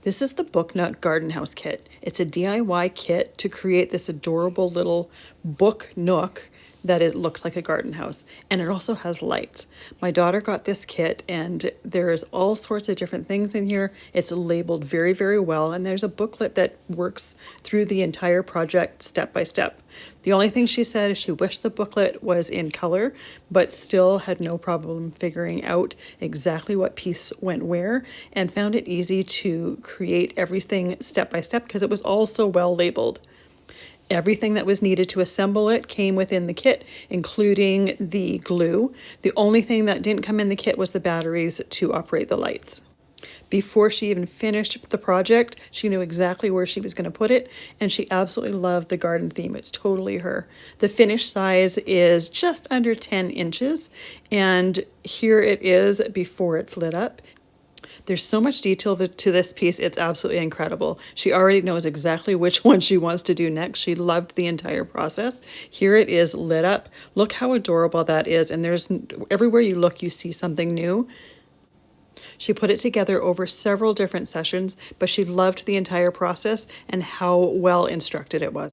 This is the Book Nook Garden House Kit. It's a DIY kit to create this adorable little book nook that it looks like a garden house. And it also has lights. My daughter got this kit and there's all sorts of different things in here. It's labeled very, very well. And there's a booklet that works through the entire project step by step. The only thing she said is she wished the booklet was in color, but still had no problem figuring out exactly what piece went where, and found it easy to create everything step by step because it was all so well labeled. Everything that was needed to assemble it came within the kit, including the glue. The only thing that didn't come in the kit was the batteries to operate the lights. Before she even finished the project, she knew exactly where she was going to put it, and she absolutely loved the garden theme. It's totally her. The finished size is just under 10 inches, and here it is before it's lit up. There's so much detail to this piece, it's absolutely incredible. She already knows exactly which one she wants to do next. She loved the entire process. Here it is lit up. Look how adorable that is, and there's everywhere you look, you see something new. She put it together over several different sessions, but she loved the entire process and how well instructed it was.